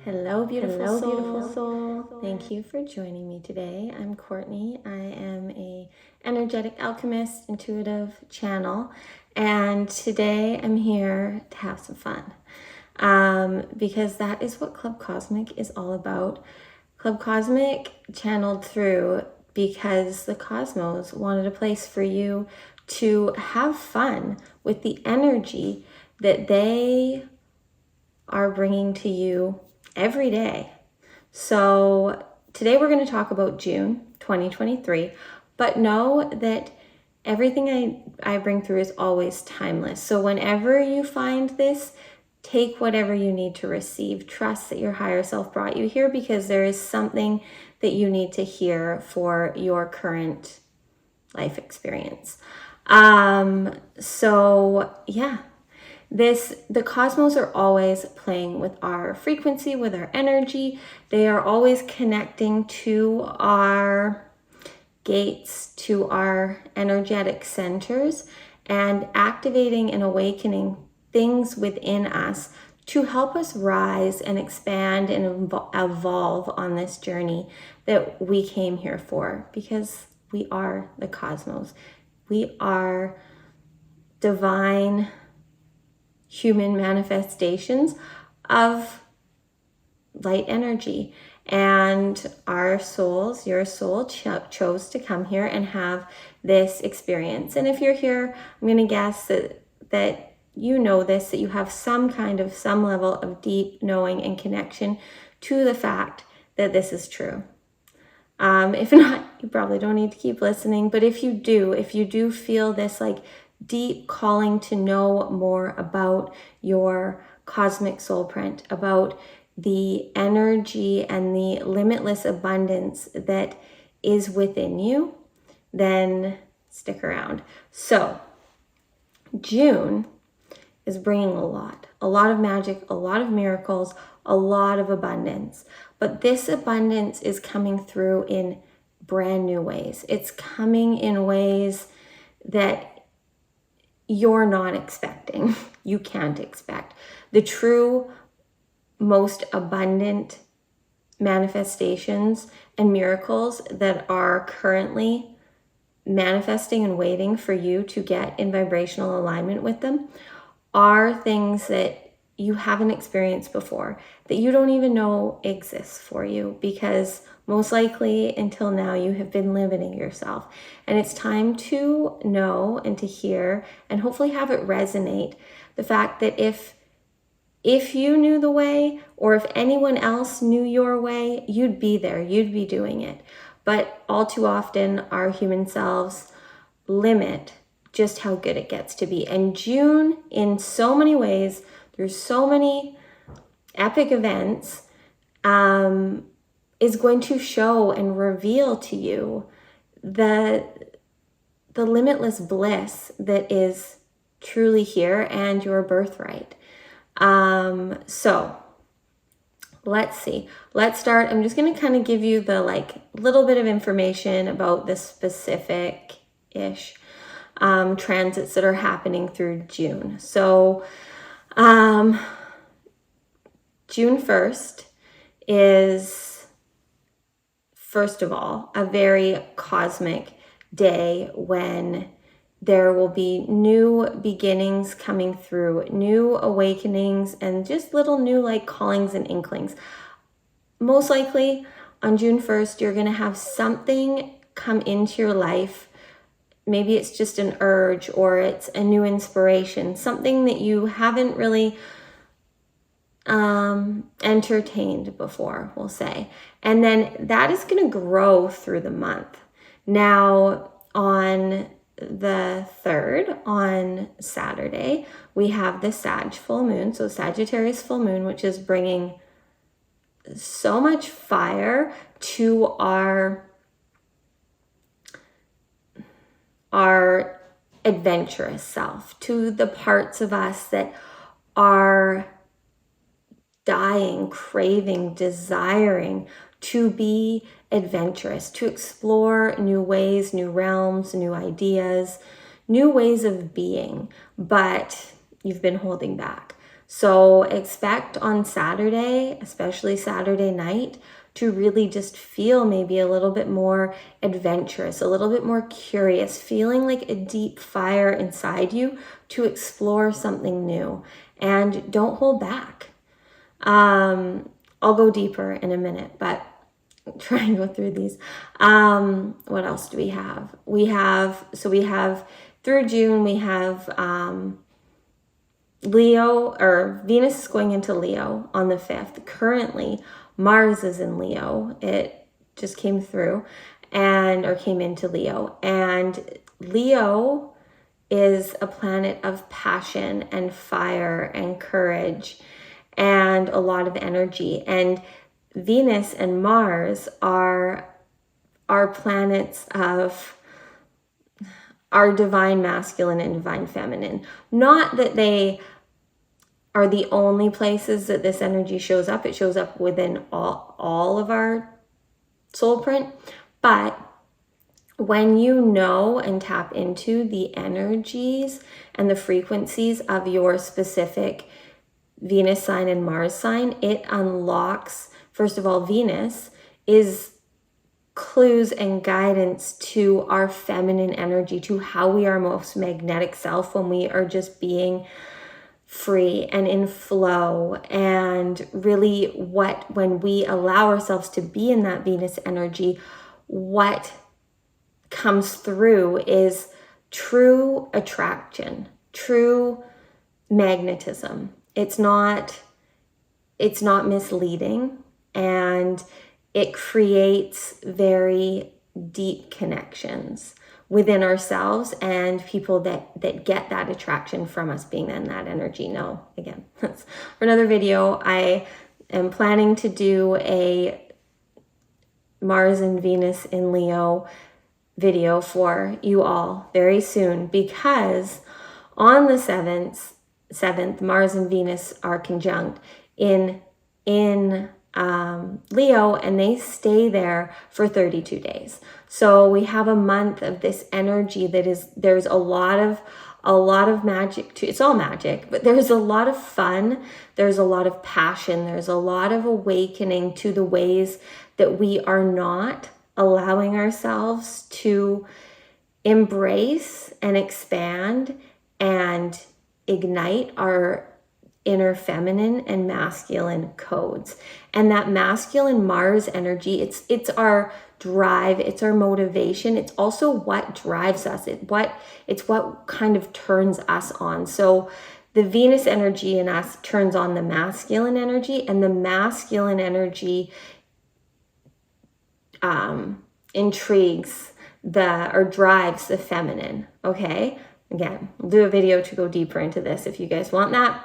Hello, beautiful soul. Thank you for joining me today. I'm Cortnie. I am a energetic alchemist, intuitive channel, and today I'm here to have some fun because that is what Club Cosmic is all about. Club Cosmic channeled through because the cosmos wanted a place for you to have fun with the energy that they are bringing to you every day. So today we're going to talk about June 2023, but know that everything I bring through is always timeless. So whenever you find this, take whatever you need to receive. Trust that your higher self brought you here because there is something that you need to hear for your current life experience. The cosmos are always playing with our frequency, with our energy. They are always connecting to our gates, to our energetic centers, and activating and awakening things within us to help us rise and expand and evolve on this journey that we came here for, because we are the cosmos. We are divine human manifestations of light energy, and our souls, your soul chose to come here and have this experience. And if you're here, I'm going to guess that you know this, that you have some level of deep knowing and connection to the fact that this is true. If not, you probably don't need to keep listening, but if you do feel this deep calling to know more about your cosmic soul print, about the energy and the limitless abundance that is within you, then stick around. So June is bringing a lot of magic, a lot of miracles, a lot of abundance. But this abundance is coming through in brand new ways. It's coming in ways that you're not expecting. You can't expect. The true, most abundant manifestations and miracles that are currently manifesting and waiting for you to get in vibrational alignment with them are things that you haven't experienced before, that you don't even know exists for you, because most likely until now you have been limiting yourself. And it's time to know and to hear and hopefully have it resonate the fact that if you knew the way, or if anyone else knew your way, you'd be there, you'd be doing it. But all too often our human selves limit just how good it gets to be. And June, in so many ways, there's so many epic events, is going to show and reveal to you the limitless bliss that is truly here and your birthright. So let's see. Let's start. I'm just going to kind of give you the little bit of information about the specific-ish transits that are happening through June. So June 1st is, first of all, a very cosmic day when there will be new beginnings coming through, new awakenings, and just little new callings and inklings. Most likely on June 1st, you're going to have something come into your life. Maybe it's just an urge, or it's a new inspiration, something that you haven't really entertained before, we'll say. And then that is going to grow through the month. Now, on the 3rd, on Saturday, we have the Sag full moon, so Sagittarius full moon, which is bringing so much fire to our adventurous self, to the parts of us that are dying, craving, desiring to be adventurous, to explore new ways, new realms, new ideas, new ways of being, but you've been holding back. So expect on Saturday, especially Saturday night, to really just feel maybe a little bit more adventurous, a little bit more curious, feeling like a deep fire inside you to explore something new. And don't hold back. I'll go deeper in a minute, but try and go through these. What else do we have? We have through June, we have Leo, or Venus is going into Leo on the 5th. Currently, Mars is in Leo. It just came through or came into Leo. And Leo is a planet of passion and fire and courage and a lot of energy. And Venus and Mars are planets of our divine masculine and divine feminine. Not that they are the only places that this energy shows up. It shows up within all of our soul print. But when you know and tap into the energies and the frequencies of your specific Venus sign and Mars sign, it unlocks, first of all, Venus is clues and guidance to our feminine energy, to how we are most magnetic self when we are just being free and in flow. And really when we allow ourselves to be in that Venus energy, what comes through is true attraction, true magnetism. It's not misleading, and it creates very deep connections within ourselves and people that get that attraction from us being in that energy. Now, again, that's for another video. I am planning to do a Mars and Venus in Leo video for you all very soon, because on the 7th, Mars and Venus are conjunct in Leo, and they stay there for 32 days. So we have a month of this energy there's a lot of magic to, it's all magic, but there's a lot of fun, there's a lot of passion, there's a lot of awakening to the ways that we are not allowing ourselves to embrace and expand and ignite our inner feminine and masculine codes. And that masculine Mars energy, it's our drive, it's our motivation, it's also what drives us, it's what kind of turns us on. So the Venus energy in us turns on the masculine energy, and the masculine energy intrigues or drives the feminine. Okay, again, we'll do a video to go deeper into this if you guys want that.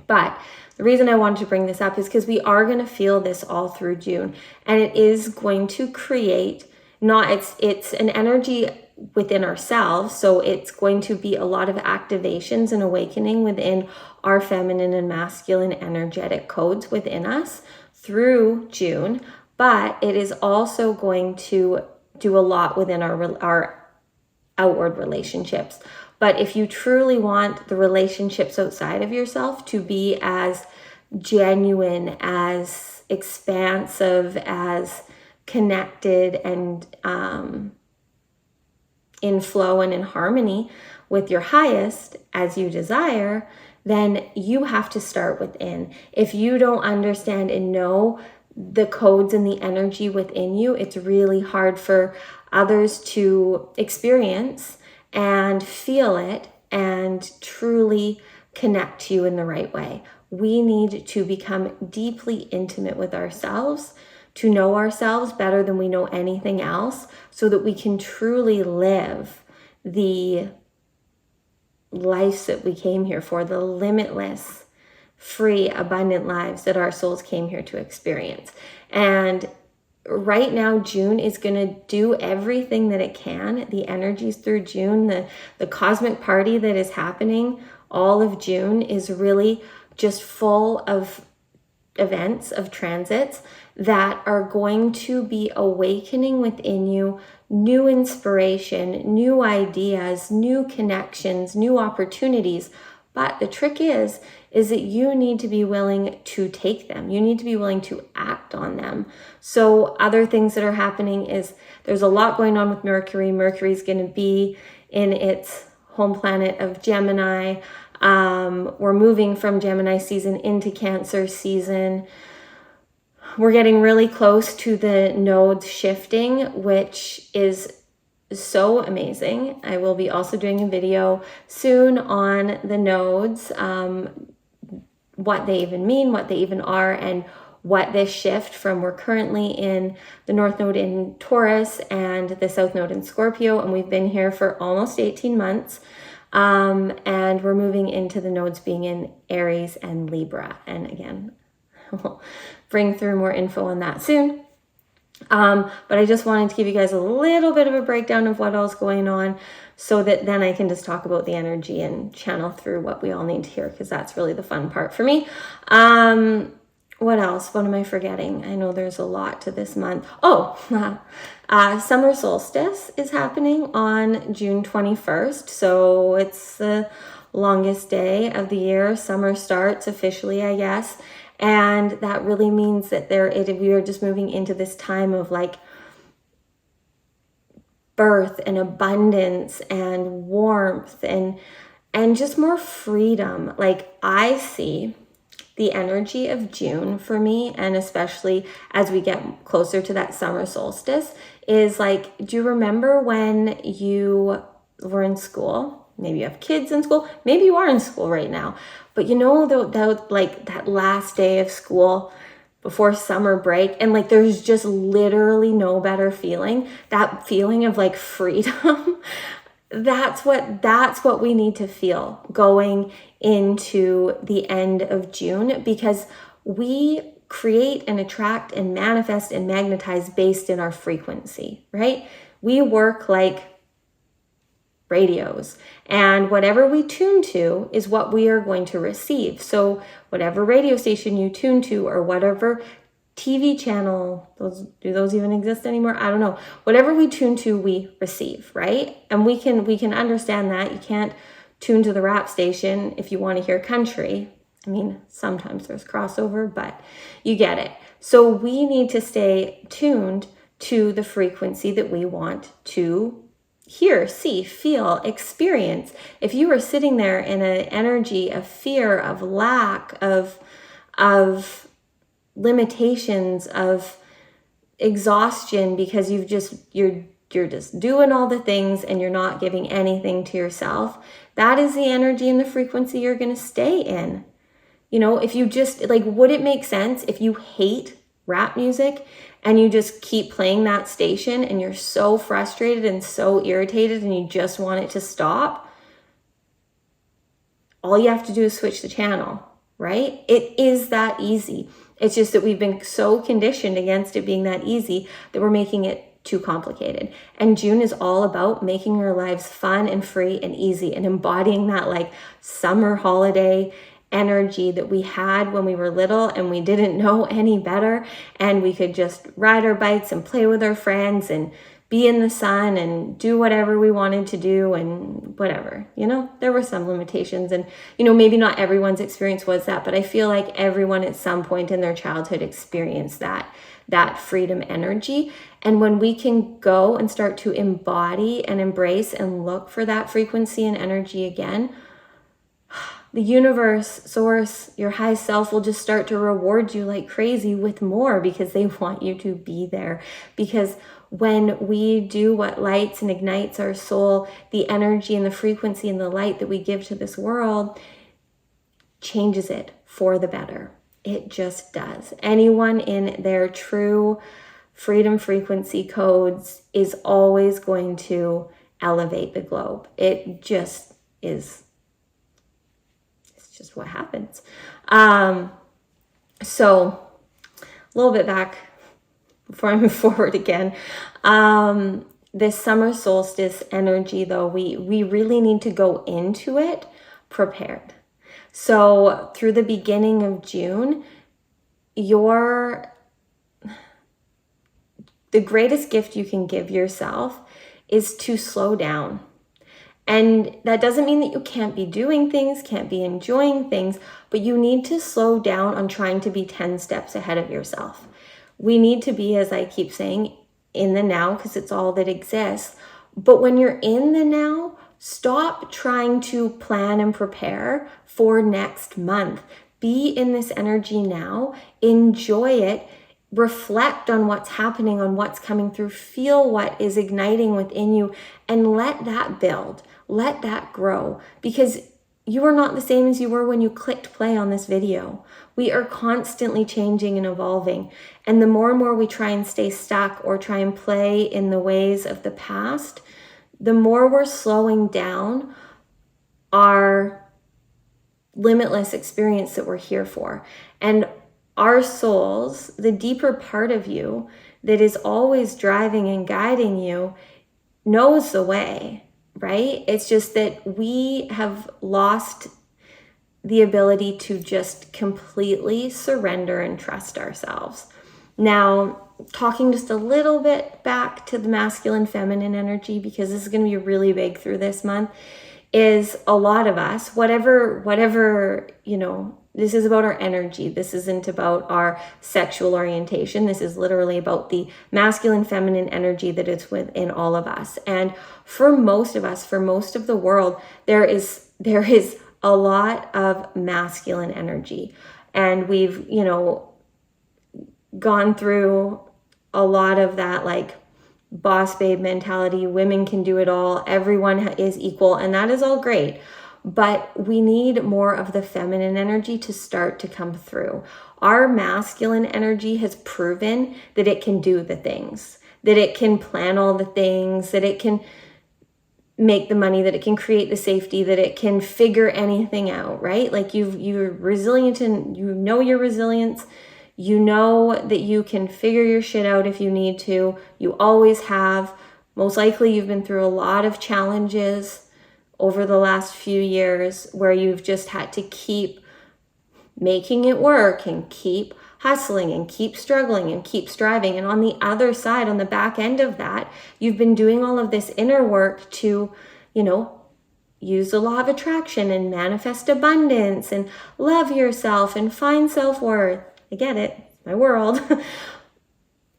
But the reason I wanted to bring this up is because we are going to feel this all through June, and it is going to create, it's an energy within ourselves. So it's going to be a lot of activations and awakening within our feminine and masculine energetic codes within us through June. But it is also going to do a lot within our outward relationships. But if you truly want the relationships outside of yourself to be as genuine, as expansive, as connected, and in flow and in harmony with your highest as you desire, then you have to start within. If you don't understand and know the codes and the energy within you, it's really hard for others to experience and feel it and truly connect to you in the right way. We need to become deeply intimate with ourselves, to know ourselves better than we know anything else, so that we can truly live the lives that we came here for, the limitless, free, abundant lives that our souls came here to experience. And right now, June is going to do everything that it can. The energies through June, the cosmic party that is happening all of June is really just full of events, of transits that are going to be awakening within you new inspiration, new ideas, new connections, new opportunities, But the trick is that you need to be willing to take them. You need to be willing to act on them. So other things that are happening is there's a lot going on with Mercury. Mercury is going to be in its home planet of Gemini. We're moving from Gemini season into Cancer season. We're getting really close to the nodes shifting, which is so amazing. I will be also doing a video soon on the nodes, what they even mean, what they even are, and what this shift from we're currently in the North Node in Taurus and the South Node in Scorpio, and we've been here for almost 18 months. And we're moving into the nodes being in Aries and Libra. And again, we'll bring through more info on that soon. But I just wanted to give you guys a little bit of a breakdown of what all's going on so that then I can just talk about the energy and channel through what we all need to hear, because that's really the fun part for me. What else? What am I forgetting? I know there's a lot to this month. Oh, summer solstice is happening on June 21st. So it's the longest day of the year. Summer starts officially, I guess. And that really means that we are just moving into this time of like birth and abundance and warmth and just more freedom. Like I see the energy of June for me, and especially as we get closer to that summer solstice, is like, do you remember when you were in school? Maybe you have kids in school, maybe you are in school right now, but you know, like that last day of school before summer break, and like there's just literally no better feeling, that feeling of like freedom. That's what we need to feel going into the end of June, because we create and attract and manifest and magnetize based in our frequency, right? We work like radios, and whatever we tune to is what we are going to receive. So whatever radio station you tune to, or whatever TV channel, do those even exist anymore? I don't know. Whatever we tune to, we receive, right? And we can understand that. You can't tune to the rap station if you want to hear country. I mean, sometimes there's crossover, but you get it. So we need to stay tuned to the frequency that we want to hear, see, feel, experience. If you are sitting there in an energy of fear, of lack, of limitations, of exhaustion, because you're just doing all the things and you're not giving anything to yourself, that is the energy and the frequency you're going to stay in. You know, if you just like, would it make sense if you hate rap music and you just keep playing that station and you're so frustrated and so irritated and you just want it to stop? All you have to do is switch the channel, right? It is that easy. It's just that we've been so conditioned against it being that easy that we're making it too complicated. And June is all about making our lives fun and free and easy, and embodying that like summer holiday energy that we had when we were little and we didn't know any better, and we could just ride our bikes and play with our friends and be in the sun and do whatever we wanted to do and whatever. You know, there were some limitations, and you know, maybe not everyone's experience was that, but I feel like everyone at some point in their childhood experienced that freedom energy. And when we can go and start to embody and embrace and look for that frequency and energy again, the universe, source, your high self will just start to reward you like crazy with more, because they want you to be there. Because when we do what lights and ignites our soul, the energy and the frequency and the light that we give to this world changes it for the better. It just does. Anyone in their true freedom frequency codes is always going to elevate the globe. It just is. It's just what happens. So a little bit back before I move forward again. This summer solstice energy, though, we really need to go into it prepared. So through the beginning of June, the greatest gift you can give yourself is to slow down And that doesn't mean that you can't be doing things, can't be enjoying things, but you need to slow down on trying to be 10 steps ahead of yourself. We need to be, as I keep saying, in the now, because it's all that exists. But when you're in the now, stop trying to plan and prepare for next month. Be in this energy now, enjoy it, reflect on what's happening, on what's coming through, feel what is igniting within you, and let that build, let that grow, because you are not the same as you were when you clicked play on this video. We are constantly changing and evolving. And the more and more we try and stay stuck or try and play in the ways of the past, the more we're slowing down our limitless experience that we're here for. And our souls, the deeper part of you that is always driving and guiding you, knows the way, right? It's just that we have lost the ability to just completely surrender and trust ourselves. Now, talking just a little bit back to the masculine feminine energy, because this is going to be really big through this month, is a lot of us, whatever, this is about our energy. This isn't about our sexual orientation. This is literally about the masculine feminine energy that is within all of us. And for most of us, for most of the world, there is a lot of masculine energy. And we've, gone through a lot of that, like, boss babe mentality. Women can do it all. Everyone is equal. And that is all great. But we need more of the feminine energy to start to come through. Our masculine energy has proven that it can do the things, that it can plan all the things, that it can make the money, that it can create the safety, that it can figure anything out, right? Like you're resilient, and your resilience. You know that you can figure your shit out if you need to. You always have. Most likely you've been through a lot of challenges over the last few years where you've just had to keep making it work and keep hustling and keep struggling and keep striving. And on the other side, on the back end of that, you've been doing all of this inner work to, use the law of attraction and manifest abundance and love yourself and find self-worth. I get it, it's my world.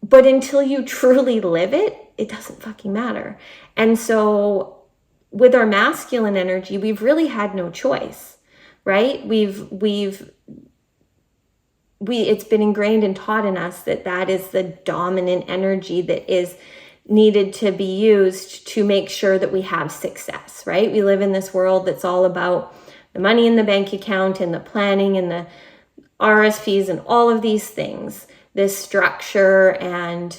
But until you truly live it, it doesn't fucking matter. And so with our masculine energy, we've really had no choice, right? It's been ingrained and taught in us that is the dominant energy that is needed to be used to make sure that we have success, right? We live in this world that's all about the money in the bank account and the planning and the RSPs and all of these things, this structure. And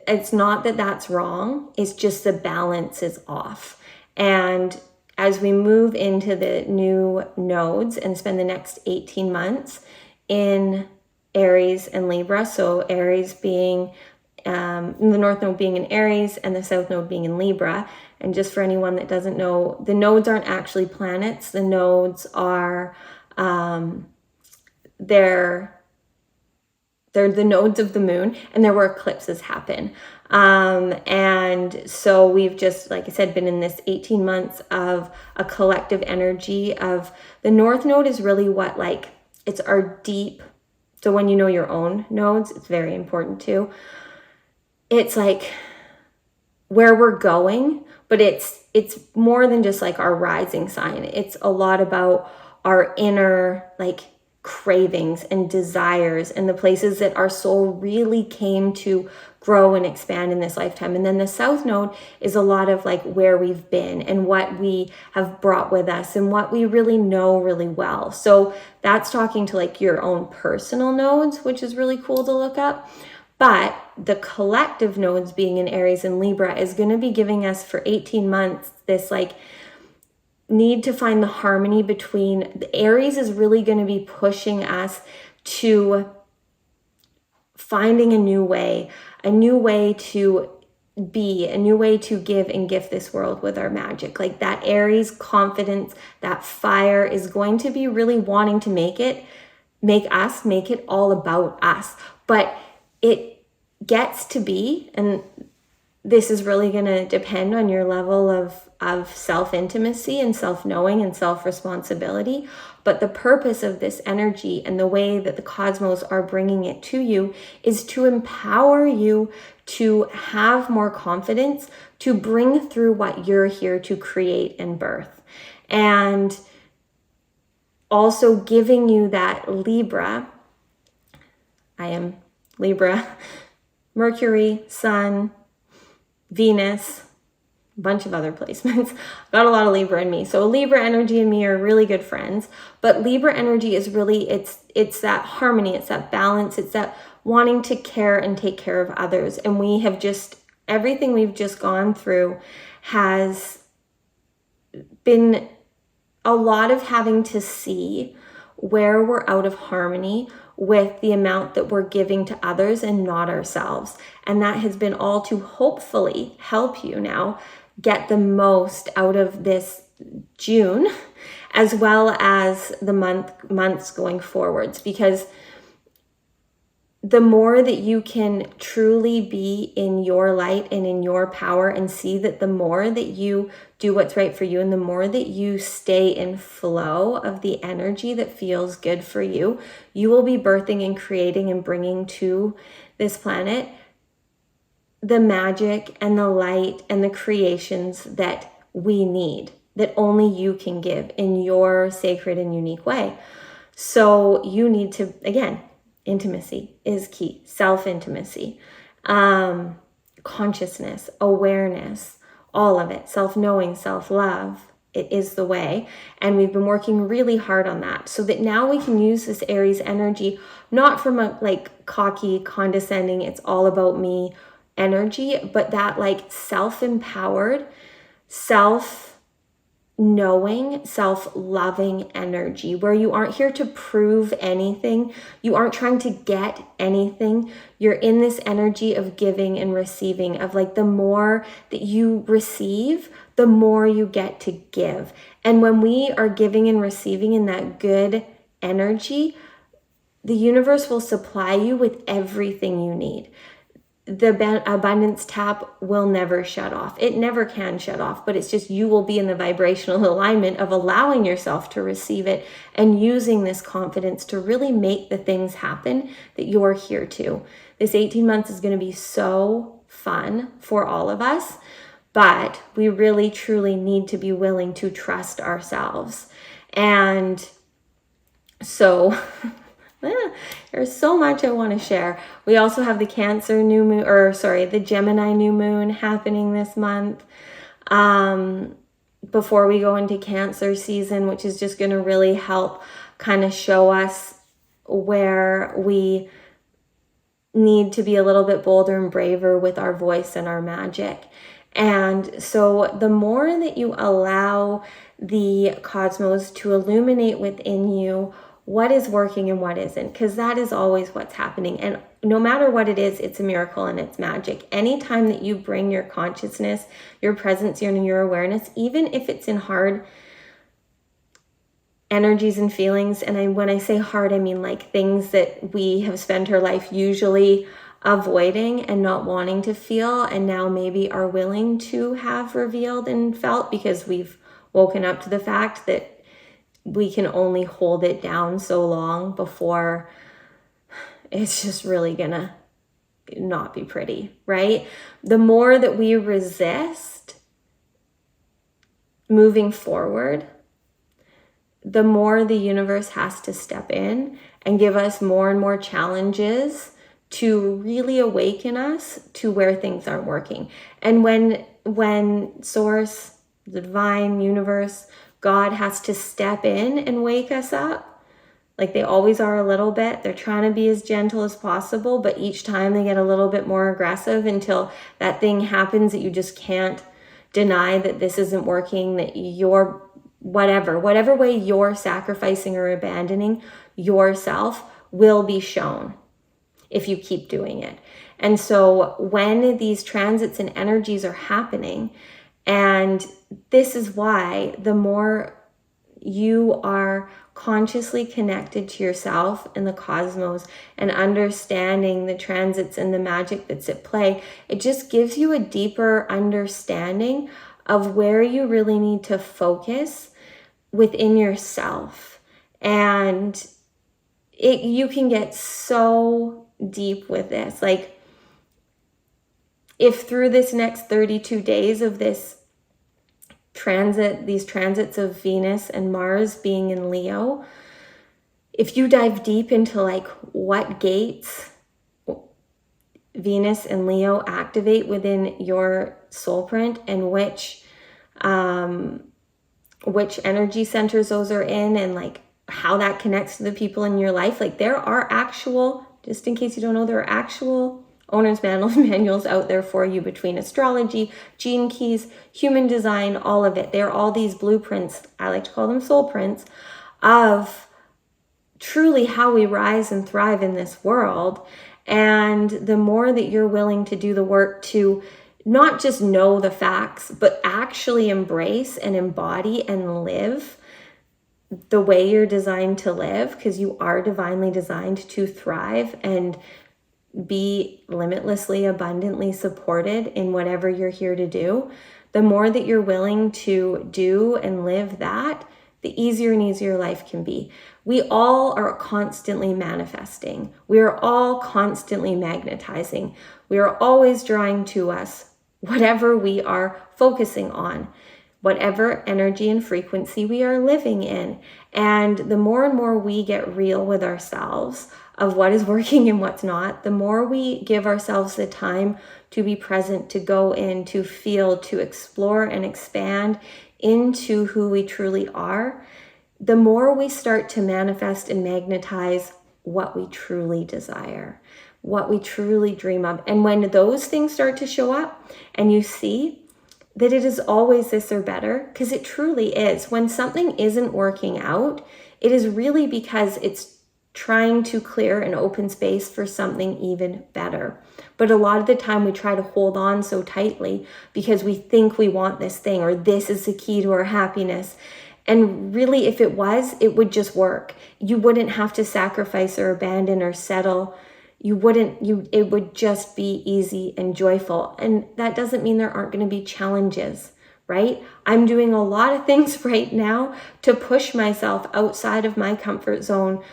it's not that that's wrong. It's just the balance is off. And as we move into the new nodes and spend the next 18 months in Aries and Libra, so Aries being the North Node being in Aries and the South Node being in Libra. And just for anyone that doesn't know, the nodes aren't actually planets. The nodes are, they're the nodes of the moon, and they're where eclipses happen. And so we've just, like I said, been in this 18 months of a collective energy of the North Node is really what, like, it's our deep. So when you know your own nodes, it's very important too. It's like where we're going, but it's more than just like our rising sign. It's a lot about our inner, like, cravings and desires and the places that our soul really came to grow and expand in this lifetime. And then the South Node is a lot of like where we've been and what we have brought with us and what we really know really well. So that's talking to like your own personal nodes, which is really cool to look up. But the collective nodes being in Aries and Libra is going to be giving us for 18 months this like need to find the harmony between the Aries is really going to be pushing us to finding a new way to be, a new way to give and gift this world with our magic. Like that Aries confidence, that fire is going to be really wanting to make it all about us. But it gets to be, and this is really going to depend on your level of self-intimacy and self-knowing and self-responsibility. But the purpose of this energy and the way that the cosmos are bringing it to you is to empower you to have more confidence, to bring through what you're here to create and birth. And also giving you that Libra. I am Libra, Mercury, Sun, Venus, a bunch of other placements. Got a lot of Libra in me. So Libra energy and me are really good friends. But Libra energy is really, it's that harmony, it's that balance, it's that wanting to care and take care of others. And we have just, everything we've just gone through has been a lot of having to see where we're out of harmony with the amount that we're giving to others and not ourselves. And that has been all to hopefully help you now get the most out of this June, as well as the months going forwards, because the more that you can truly be in your light and in your power and see that the more that you do what's right for you and the more that you stay in flow of the energy that feels good for you, you will be birthing and creating and bringing to this planet the magic and the light and the creations that we need, that only you can give in your sacred and unique way. So you need to, again, intimacy is key. Self-intimacy, consciousness, awareness, all of it, self-knowing, self-love, it is the way. And we've been working really hard on that so that now we can use this Aries energy, not from a like cocky, condescending, it's all about me energy, but that like self-empowered, self-knowing, self-loving energy where you aren't here to prove anything. You aren't trying to get anything. You're in this energy of giving and receiving, of like the more that you receive, the more you get to give. And when we are giving and receiving in that good energy, the universe will supply you with everything you need. The abundance tap will never shut off. It never can shut off, but it's just you will be in the vibrational alignment of allowing yourself to receive it and using this confidence to really make the things happen that you're here to. This 18 months is going to be so fun for all of us, but we really truly need to be willing to trust ourselves. And so there's so much I want to share. We also have the Cancer new moon, the Gemini new moon happening this month before we go into Cancer season, which is just going to really help kind of show us where we need to be a little bit bolder and braver with our voice and our magic. And so the more that you allow the cosmos to illuminate within you what is working and what isn't, because that is always what's happening. And no matter what it is, it's a miracle and it's magic. Anytime that you bring your consciousness, your presence, your awareness, even if it's in hard energies and feelings, and when I say hard, I mean like things that we have spent our life usually avoiding and not wanting to feel, and now maybe are willing to have revealed and felt because we've woken up to the fact that we can only hold it down so long before it's just really gonna not be pretty, right? The more that we resist moving forward, the more the universe has to step in and give us more and more challenges to really awaken us to where things aren't working. And when source, the divine universe, God has to step in and wake us up, like they always are a little bit. They're trying to be as gentle as possible, but each time they get a little bit more aggressive until that thing happens that you just can't deny that this isn't working, that you're whatever way you're sacrificing or abandoning yourself will be shown if you keep doing it. And so when these transits and energies are happening, and this is why the more you are consciously connected to yourself and the cosmos and understanding the transits and the magic that's at play, it just gives you a deeper understanding of where you really need to focus within yourself. And you can get so deep with this. Like, if through this next 32 days of this transit, these transits of Venus and Mars being in Leo, if you dive deep into like what gates Venus and Leo activate within your soul print and which energy centers those are in, and like how that connects to the people in your life, like there are actual, just in case you don't know, there are actual owner's manuals out there for you between astrology, gene keys, human design, all of it. They're all these blueprints, I like to call them soul prints, of truly how we rise and thrive in this world. And the more that you're willing to do the work to not just know the facts, but actually embrace and embody and live the way you're designed to live, because you are divinely designed to thrive and be limitlessly, abundantly supported in whatever you're here to do. The more that you're willing to do and live that, the easier and easier life can be. We all are constantly manifesting. We are all constantly magnetizing. We are always drawing to us whatever we are focusing on, whatever energy and frequency we are living in. And the more and more we get real with ourselves of what is working and what's not, the more we give ourselves the time to be present, to go in, to feel, to explore and expand into who we truly are, the more we start to manifest and magnetize what we truly desire, what we truly dream of. And when those things start to show up and you see that it is always this or better, because it truly is. When something isn't working out, it is really because it's trying to clear an open space for something even better. But a lot of the time we try to hold on so tightly because we think we want this thing, or this is the key to our happiness. And really, if it was, it would just work. You wouldn't have to sacrifice or abandon or settle. It would just be easy and joyful. And that doesn't mean there aren't going to be challenges, right? I'm doing a lot of things right now to push myself outside of my comfort zone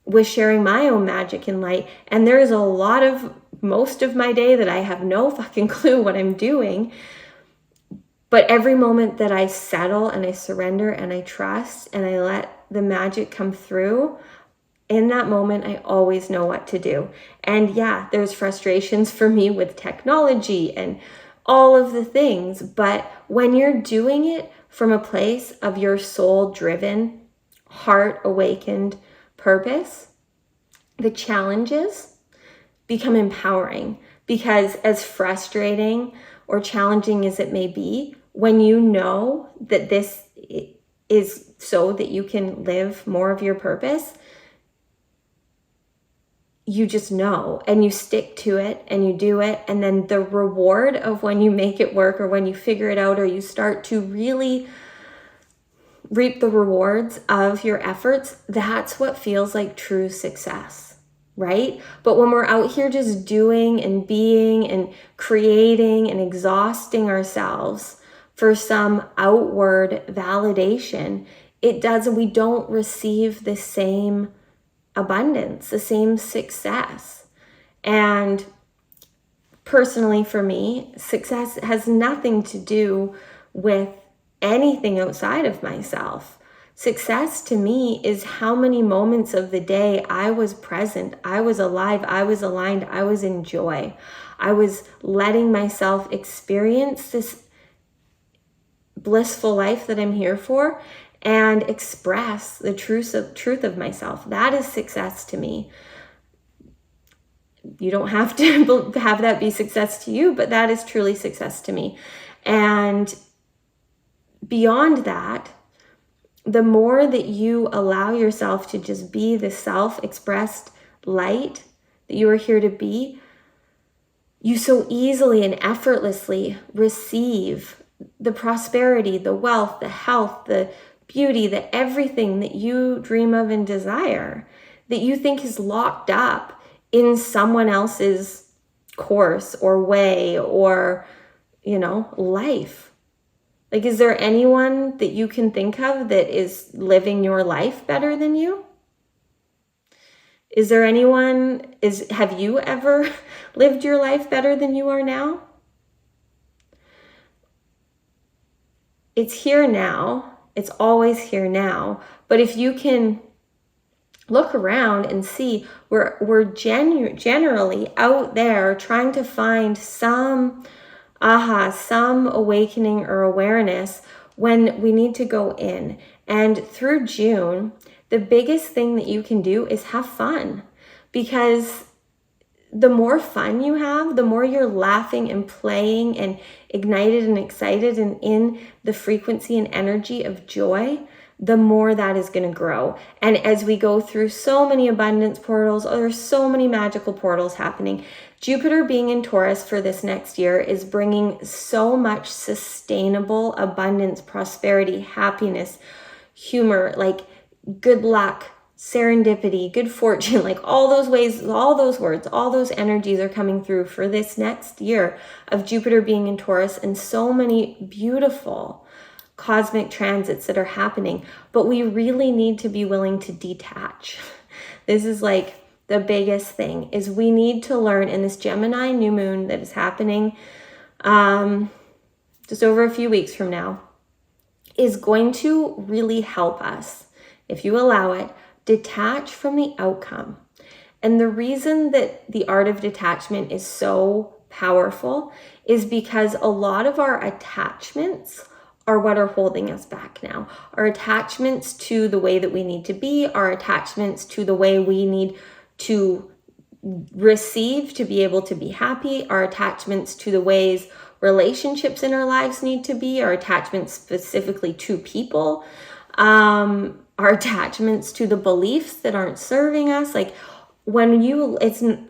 with sharing my own magic and light. And there is most of my day that I have no fucking clue what I'm doing. But every moment that I settle and I surrender and I trust and I let the magic come through, in that moment, I always know what to do. And yeah, there's frustrations for me with technology and all of the things. But when you're doing it from a place of your soul-driven, heart-awakened purpose, the challenges become empowering. Because as frustrating or challenging as it may be, when you know that this is so that you can live more of your purpose, you just know and you stick to it and you do it. And then the reward of when you make it work, or when you figure it out, or you start to really reap the rewards of your efforts, that's what feels like true success, right? But when we're out here just doing and being and creating and exhausting ourselves for some outward validation, we don't receive the same abundance, the same success. And personally for me, success has nothing to do with anything outside of myself. Success to me is how many moments of the day I was present, I was alive, I was aligned, I was in joy. I was letting myself experience this blissful life that I'm here for and express the truth of myself. That is success to me. You don't have to have that be success to you, but that is truly success to me. And beyond that, the more that you allow yourself to just be the self-expressed light that you are here to be, you so easily and effortlessly receive the prosperity, the wealth, the health, the beauty, that everything that you dream of and desire, that you think is locked up in someone else's course or way or, life. Like, is there anyone that you can think of that is living your life better than you? Is there anyone, have you ever lived your life better than you are now? It's here now. It's always here now. But if you can look around and see, we're generally out there trying to find some some awakening or awareness when we need to go in. And through June, the biggest thing that you can do is have fun, because the more fun you have, the more you're laughing and playing and ignited and excited and in the frequency and energy of joy, the more that is going to grow. And as we go through so many abundance portals, there's so many magical portals happening. Jupiter being in Taurus for this next year is bringing so much sustainable abundance, prosperity, happiness, humor, like good luck, serendipity, good fortune, like all those ways, all those words, all those energies are coming through for this next year of Jupiter being in Taurus, and so many beautiful cosmic transits that are happening. But we really need to be willing to detach. This is like the biggest thing, is we need to learn in this Gemini New Moon that is happening just over a few weeks from now, is going to really help us, if you allow it, detach from the outcome. And the reason that the art of detachment is so powerful is because a lot of our attachments are what are holding us back now. Our attachments to the way that we need to be, our attachments to the way we need to receive to be able to be happy, our attachments to the ways relationships in our lives need to be, our attachments specifically to people, our attachments to the beliefs that aren't serving us. Like the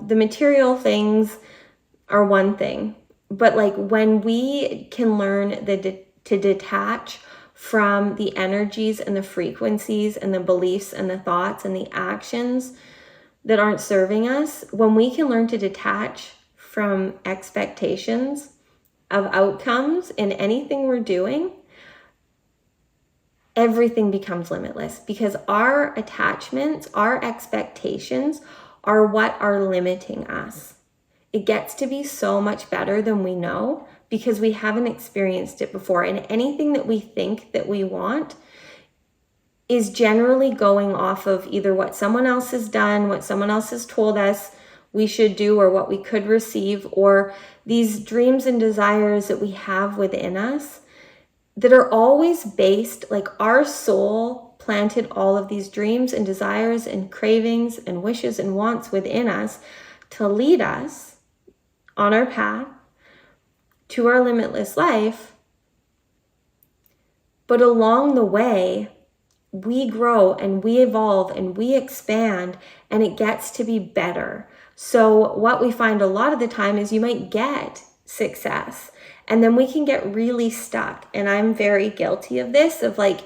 material things are one thing, but like when we can learn to detach from the energies and the frequencies and the beliefs and the thoughts and the actions that aren't serving us, when we can learn to detach from expectations of outcomes in anything we're doing, everything becomes limitless, because our attachments, our expectations are what are limiting us. It gets to be so much better than we know because we haven't experienced it before. And anything that we think that we want is generally going off of either what someone else has done, what someone else has told us we should do, or what we could receive, or these dreams and desires that we have within us that are always based, like our soul planted all of these dreams and desires and cravings and wishes and wants within us to lead us on our path to our limitless life. But along the way, we grow and we evolve and we expand, and it gets to be better. So what we find a lot of the time is you might get success, and then we can get really stuck. And I'm very guilty of this, of like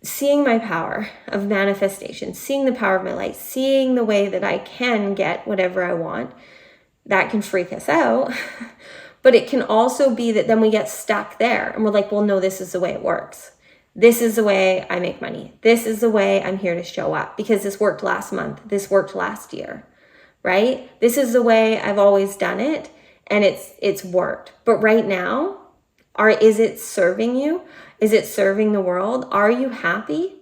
seeing my power of manifestation, seeing the power of my light, seeing the way that I can get whatever I want. That can freak us out. But it can also be that then we get stuck there and we're like, well, no, this is the way it works. This is the way I make money. This is the way I'm here to show up, because this worked last month. This worked last year, right? This is the way I've always done it, and it's worked. But right now, is it serving you? Is it serving the world? Are you happy?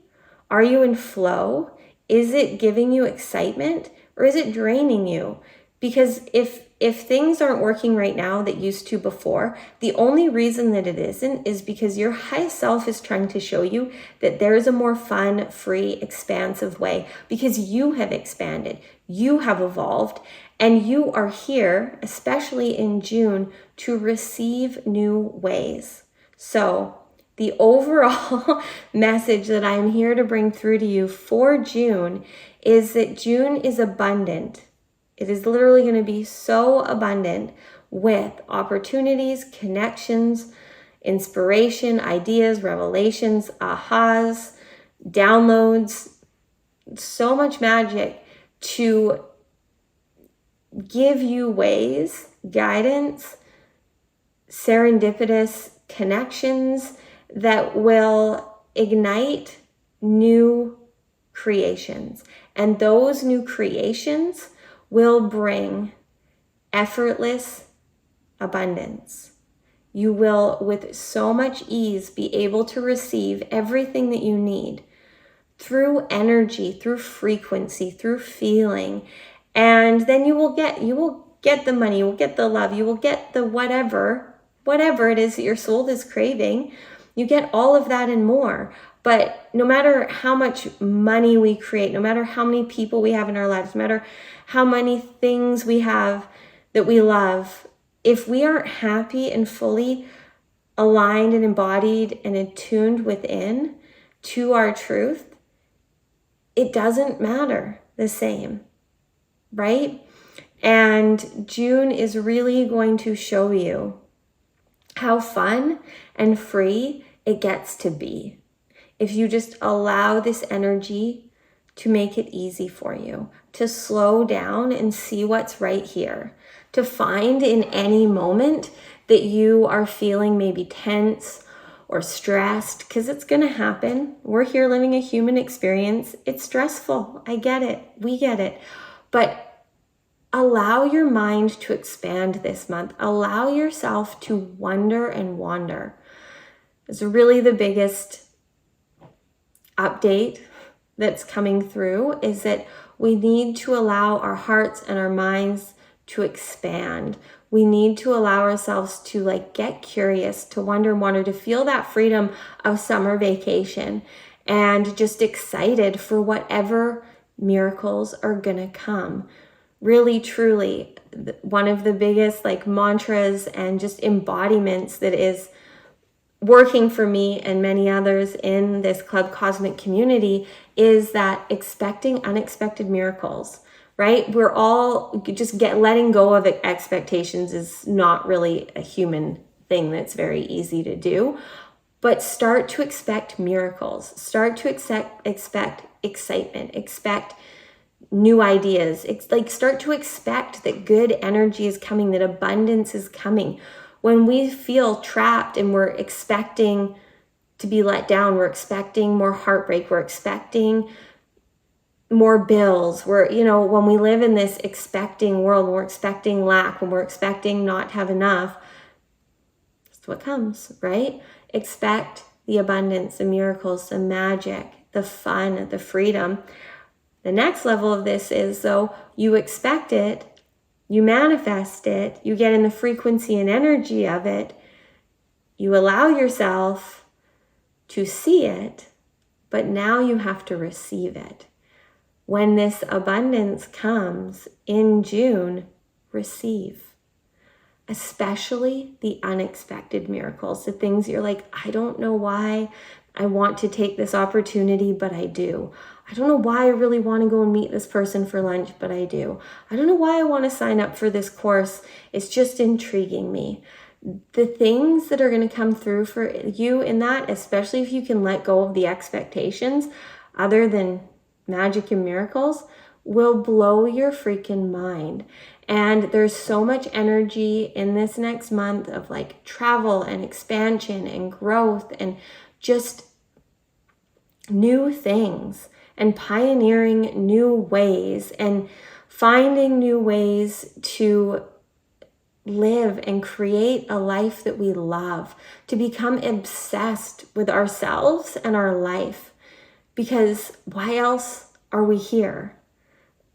Are you in flow? Is it giving you excitement, or is it draining you? Because if things aren't working right now that used to before, the only reason that it isn't is because your high self is trying to show you that there is a more fun, free, expansive way, because you have expanded, you have evolved, and you are here, especially in June, to receive new ways. So the overall message that I'm here to bring through to you for June is that June is abundant. It is literally going to be so abundant with opportunities, connections, inspiration, ideas, revelations, ahas, downloads, so much magic to give you ways, guidance, serendipitous connections that will ignite new creations. And those new creations will bring effortless abundance. You will, with so much ease, be able to receive everything that you need through energy, through frequency, through feeling. And then you will get the money, you will get the love, you will get the whatever it is that your soul is craving. You get all of that and more. But no matter how much money we create, no matter how many people we have in our lives, no matter how many things we have that we love, if we aren't happy and fully aligned and embodied and attuned within to our truth, it doesn't matter the same, right? And June is really going to show you how fun and free it gets to be if you just allow this energy to make it easy for you, to slow down and see what's right here, to find in any moment that you are feeling maybe tense or stressed, because it's going to happen. We're here living a human experience. It's stressful. I get it. We get it. But allow your mind to expand this month. Allow yourself to wonder and wander. It's really the biggest update that's coming through, is that we need to allow our hearts and our minds to expand. We need to allow ourselves to get curious, to wonder and wander, to feel that freedom of summer vacation, and just excited for whatever miracles are gonna come. Really, truly, one of the biggest mantras and just embodiments that is working for me and many others in this Club Cosmic community is that expecting unexpected miracles, right? We're all just letting go of expectations is not really a human thing that's very easy to do, but start to expect miracles, start to expect excitement, expect new ideas. Start to expect that good energy is coming, that abundance is coming. When we feel trapped and we're expecting to be let down, we're expecting more heartbreak, we're expecting more bills, when we live in this expecting world, when we're expecting lack, when we're expecting not to have enough, that's what comes, right? Expect the abundance, the miracles, the magic, the fun, the freedom. The next level of this is, though, you expect it, you manifest it, you get in the frequency and energy of it, you allow yourself to see it, but now you have to receive it. When this abundance comes in June, receive. Especially the unexpected miracles, the things you're like, I don't know why I want to take this opportunity, but I do. I don't know why I really want to go and meet this person for lunch, but I do. I don't know why I want to sign up for this course. It's just intriguing me. The things that are going to come through for you in that, especially if you can let go of the expectations other than magic and miracles, will blow your freaking mind. And there's so much energy in this next month of travel and expansion and growth and just new things and pioneering new ways and finding new ways to live and create a life that we love, to become obsessed with ourselves and our life. Because why else are we here?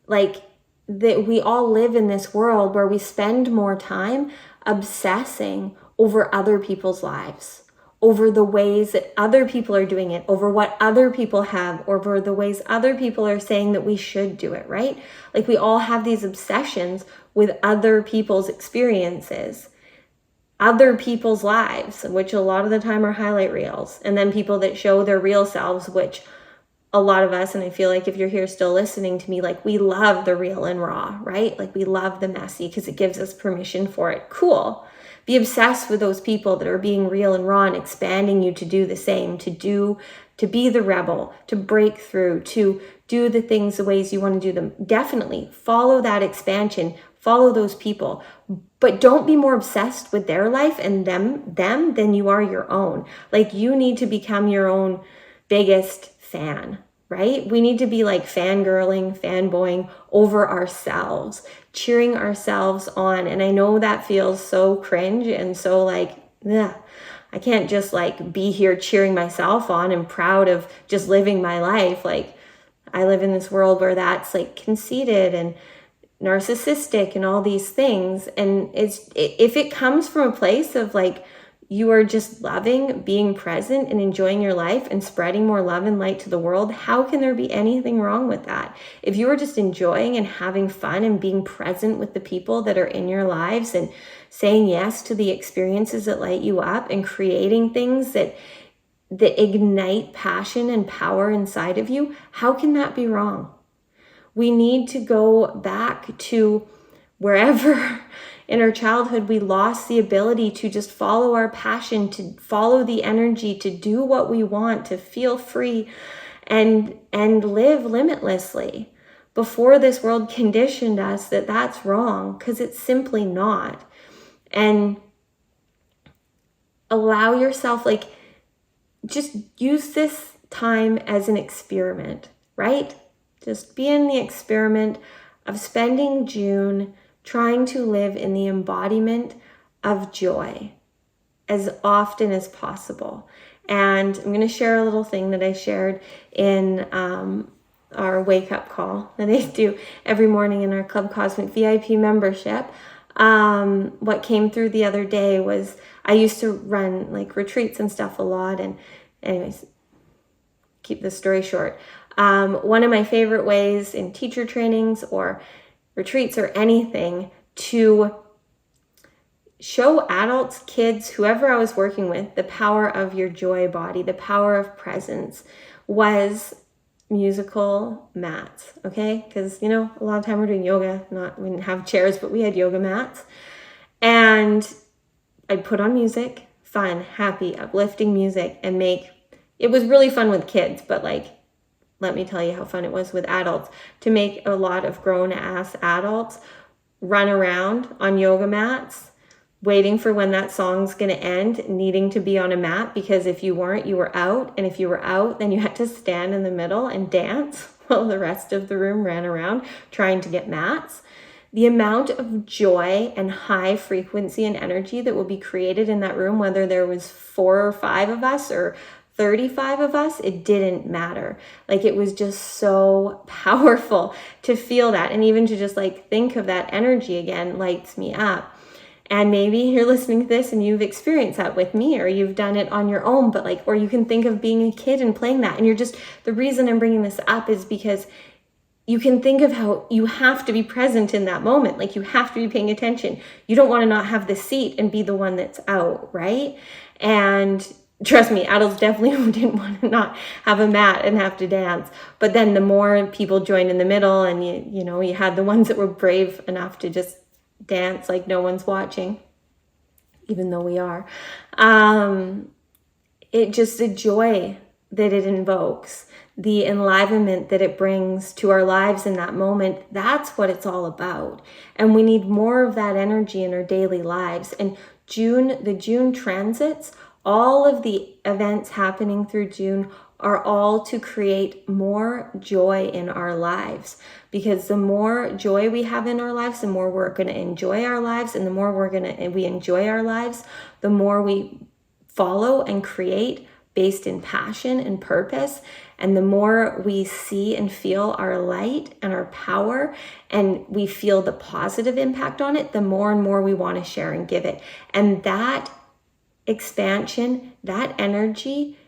That we all live in this world where we spend more time obsessing over other people's lives, over the ways that other people are doing it, over what other people have, over the ways other people are saying that we should do it, right? We all have these obsessions with other people's experiences, other people's lives, which a lot of the time are highlight reels, and then people that show their real selves, which a lot of us, and I feel like if you're here still listening to me, we love the real and raw, right? We love the messy because it gives us permission for it. Cool. Be obsessed with those people that are being real and raw and expanding you to do the same, to be the rebel, to break through, to do the things the ways you want to do them. Definitely follow that expansion, follow those people, but don't be more obsessed with their life and them than you are your own. Like, you need to become your own biggest fan, right? We need to be like fangirling, fanboying over ourselves, cheering ourselves on. And I know that feels so cringe and so like, ugh. I can't just like be here cheering myself on and proud of just living my life. Like, I live in this world where that's like conceited and narcissistic and all these things. And if it comes from a place of like, you are just loving, being present and enjoying your life and spreading more love and light to the world, how can there be anything wrong with that? If you are just enjoying and having fun and being present with the people that are in your lives and saying yes to the experiences that light you up and creating things that ignite passion and power inside of you, how can that be wrong? We need to go back to wherever in our childhood we lost the ability to just follow our passion, to follow the energy, to do what we want, to feel free and live limitlessly. Before this world conditioned us that that's wrong, because it's simply not. And allow yourself, like, just use this time as an experiment, right? Just be in the experiment of spending June trying to live in the embodiment of joy as often as possible. And I'm going to share a little thing that I shared in our wake-up call that I do every morning in our Club Cosmic VIP membership. What came through the other day was, I used to run like retreats and stuff a lot, and anyways, keep this story short. One of my favorite ways in teacher trainings or retreats or anything to show adults, kids, whoever I was working with, the power of your joy body, the power of presence, was musical mats, okay? Because, you know, a lot of time we're doing yoga, we didn't have chairs, but we had yoga mats. And I'd put on music, fun, happy, uplifting music, and it was really fun with kids, but like, let me tell you how fun it was with adults, to make a lot of grown-ass adults run around on yoga mats, waiting for when that song's going to end, needing to be on a mat, because if you weren't, you were out. And if you were out, then you had to stand in the middle and dance while the rest of the room ran around trying to get mats. The amount of joy and high frequency and energy that will be created in that room, whether there was 4 or 5 of us or 35 of us, it didn't matter. Like, it was just so powerful to feel that. And even to just like think of that energy again lights me up. And maybe you're listening to this and you've experienced that with me, or you've done it on your own, but like, or you can think of being a kid and playing that. And the reason I'm bringing this up is because you can think of how you have to be present in that moment. Like, you have to be paying attention. You don't want to not have the seat and be the one that's out, right? And trust me, adults definitely didn't want to not have a mat and have to dance. But then the more people joined in the middle, and you had the ones that were brave enough to just dance like no one's watching, even though we are. The joy that it invokes, the enlivenment that it brings to our lives in that moment, that's what it's all about. And we need more of that energy in our daily lives. And the June transits, all of the events happening through June are all to create more joy in our lives. Because the more joy we have in our lives, the more we're going to enjoy our lives. And the more we enjoy our lives, the more we follow and create based in passion and purpose. And the more we see and feel our light and our power, and we feel the positive impact on it, the more and more we want to share and give it. And that expansion, that energy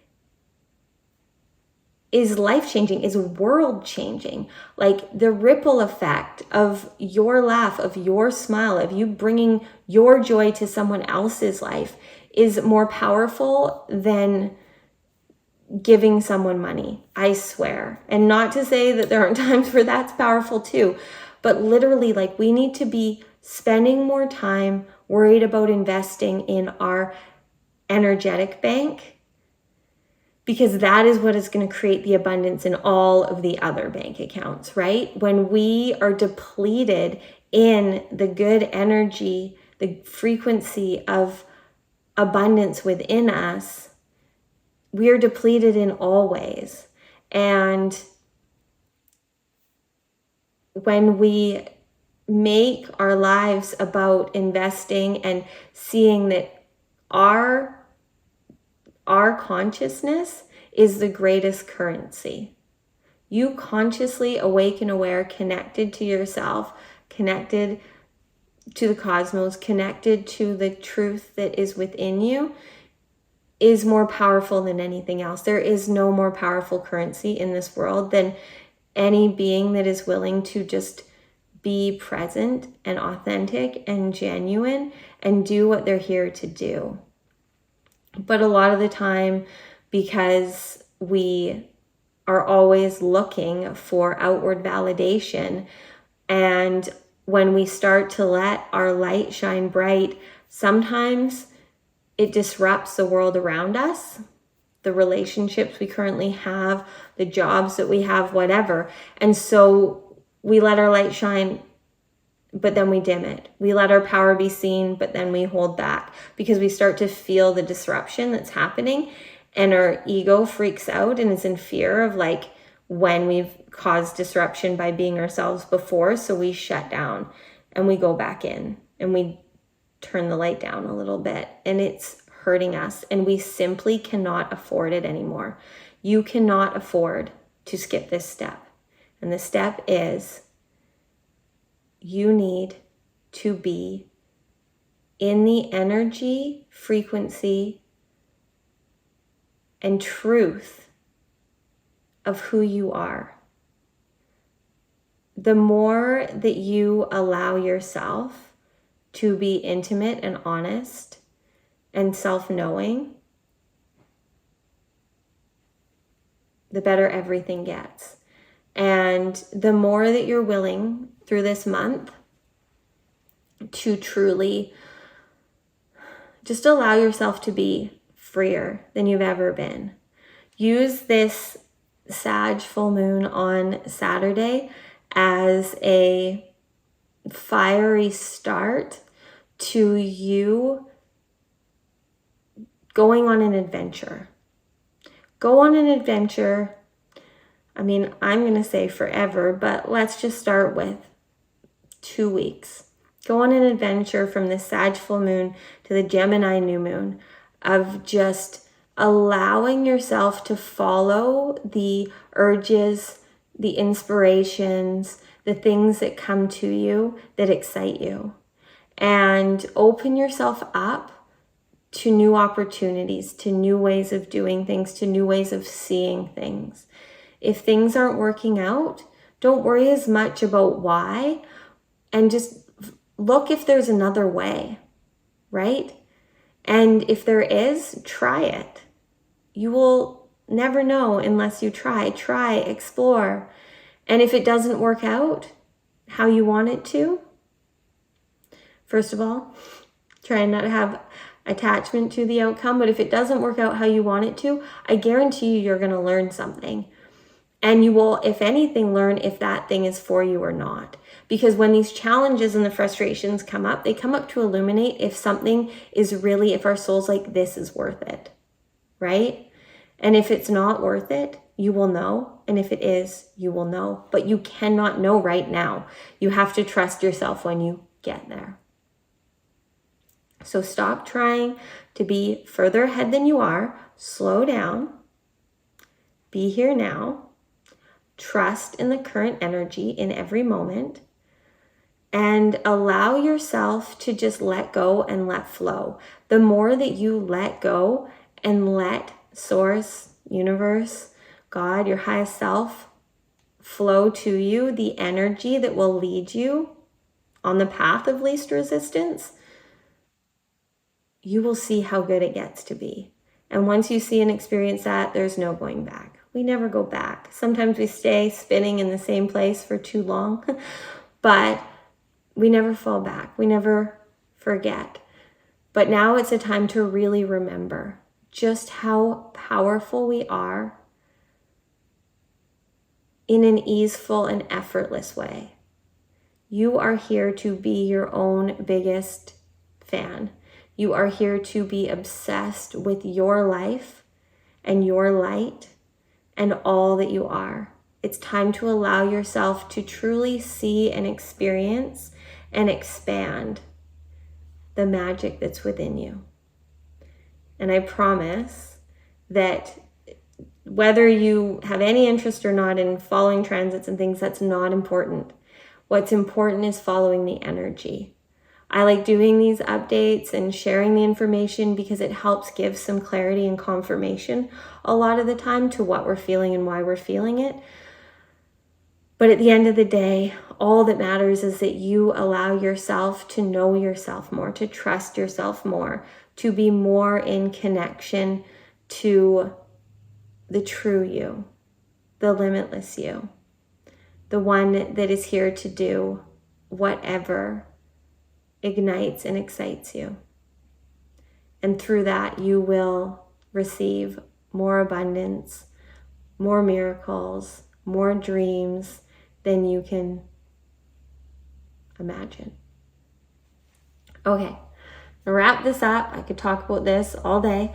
is life-changing, is world-changing. Like, the ripple effect of your laugh, of your smile, of you bringing your joy to someone else's life is more powerful than giving someone money, I swear. And not to say that there aren't times where that's powerful too, but literally, like, we need to be spending more time worried about investing in our energetic bank, because that is what is going to create the abundance in all of the other bank accounts, right? When we are depleted in the good energy, the frequency of abundance within us, we are depleted in all ways. And when we make our lives about investing and seeing that our consciousness is the greatest currency. You consciously awake and aware, connected to yourself, connected to the cosmos, connected to the truth that is within you, is more powerful than anything else. There is no more powerful currency in this world than any being that is willing to just be present and authentic and genuine and do what they're here to do. But a lot of the time, because we are always looking for outward validation, and when we start to let our light shine bright, sometimes it disrupts the world around us, the relationships we currently have, the jobs that we have, whatever. And so we let our light shine, but then we dim it. We let our power be seen, but then we hold back because we start to feel the disruption that's happening, and our ego freaks out and is in fear of like when we've caused disruption by being ourselves before. So we shut down and we go back in and we turn the light down a little bit, and it's hurting us, and we simply cannot afford it anymore. You cannot afford to skip this step. And the step is you need to be in the energy, frequency, and truth of who you are. The more that you allow yourself to be intimate and honest and self-knowing, the better everything gets. And the more that you're willing through this month to truly just allow yourself to be freer than you've ever been. Use this Sag full moon on Saturday as a fiery start to you going on an adventure. Go on an adventure. I mean, I'm going to say forever, but let's just start with 2 weeks. Go on an adventure from the Sag full moon to the Gemini New Moon of just allowing yourself to follow the urges, the inspirations, the things that come to you that excite you, and open yourself up to new opportunities, to new ways of doing things, to new ways of seeing things. If things aren't working out, don't worry as much about why, and just look if there's another way, right? And if there is, try it. You will never know unless you try. Try, explore. And if it doesn't work out how you want it to, first of all, try not to have attachment to the outcome. But if it doesn't work out how you want it to, I guarantee you're going to learn something. And you will, if anything, learn if that thing is for you or not. Because when these challenges and the frustrations come up, they come up to illuminate if something is really, if our soul's like, this is worth it, right? And if it's not worth it, you will know. And if it is, you will know. But you cannot know right now. You have to trust yourself when you get there. So stop trying to be further ahead than you are. Slow down. Be here now. Trust in the current energy in every moment. And allow yourself to just let go and let flow. The more that you let go and let Source, Universe, God, your highest self flow to you, the energy that will lead you on the path of least resistance, you will see how good it gets to be. And once you see and experience that, there's no going back. We never go back. Sometimes we stay spinning in the same place for too long, but we never fall back. We never forget. But now it's a time to really remember just how powerful we are in an easeful and effortless way. You are here to be your own biggest fan. You are here to be obsessed with your life and your light and all that you are. It's time to allow yourself to truly see and experience and expand the magic that's within you. And I promise that whether you have any interest or not in following transits and things, that's not important. What's important is following the energy. I like doing these updates and sharing the information because it helps give some clarity and confirmation a lot of the time to what we're feeling and why we're feeling it. But at the end of the day, all that matters is that you allow yourself to know yourself more, to trust yourself more, to be more in connection to the true you, the limitless you, the one that is here to do whatever ignites and excites you. And through that, you will receive more abundance, more miracles, more dreams than you can imagine. Okay, to wrap this up, I could talk about this all day.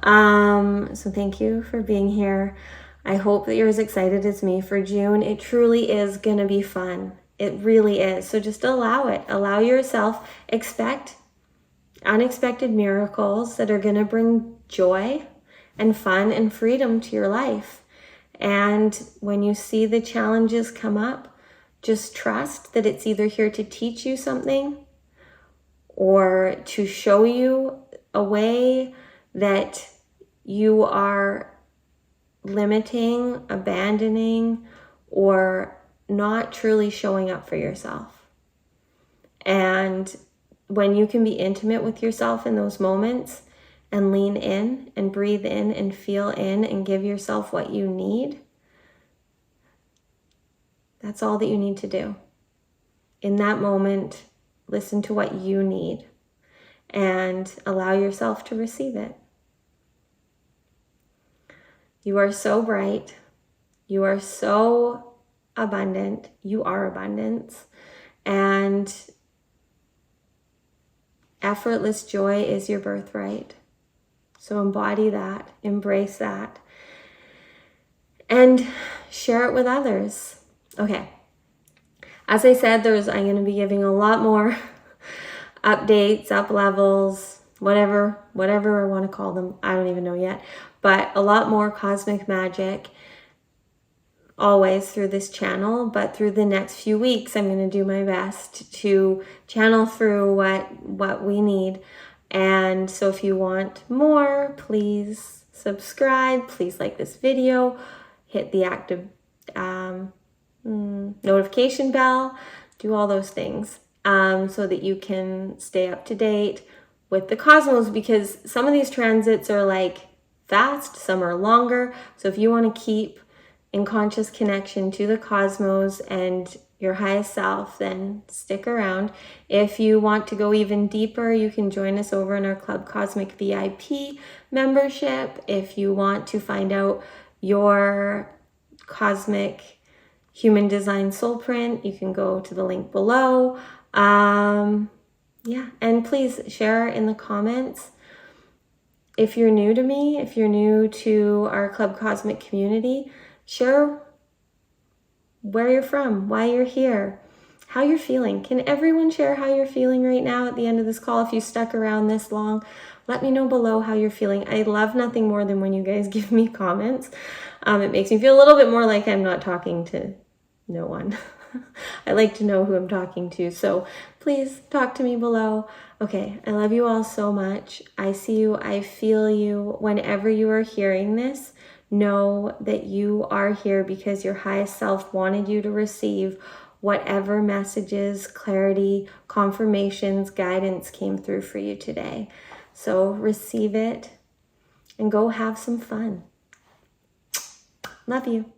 So thank you for being here. I hope that you're as excited as me for June. It truly is going to be fun. It really is. So just allow it. Allow yourself. Expect unexpected miracles that are going to bring joy and fun and freedom to your life. And when you see the challenges come up, just trust that it's either here to teach you something or to show you a way that you are limiting, abandoning, or not truly showing up for yourself. And when you can be intimate with yourself in those moments and lean in and breathe in and feel in and give yourself what you need, that's all that you need to do. In that moment, listen to what you need and allow yourself to receive it. You are so bright. You are so abundant. You are abundance. And effortless joy is your birthright. So embody that, embrace that, and share it with others. Okay. As I said, I'm going to be giving a lot more updates, up levels, whatever I want to call them. I don't even know yet. But a lot more cosmic magic always through this channel. But through the next few weeks, I'm going to do my best to channel through what we need. And so if you want more, please subscribe. Please like this video. Hit the active notification bell. Do all those things so that you can stay up to date with the cosmos, because some of these transits are like fast, some are longer. So if you want to keep in conscious connection to the cosmos and your highest self, then stick around. If you want to go even deeper, you can join us over in our Club Cosmic VIP membership. If you want to find out your cosmic human design soul print, you can go to the link below. Yeah, and please share in the comments. If you're new to me, if you're new to our Club Cosmic community, share where you're from, why you're here, how you're feeling. Can everyone share how you're feeling right now at the end of this call? If you stuck around this long, let me know below how you're feeling. I love nothing more than when you guys give me comments. It makes me feel a little bit more like I'm not talking to no one. I like to know who I'm talking to, so please talk to me below. Okay, I love you all so much. I see you, I feel you. Whenever you are hearing this, know that you are here because your highest self wanted you to receive whatever messages, clarity, confirmations, guidance came through for you today. So receive it and go have some fun. Love you.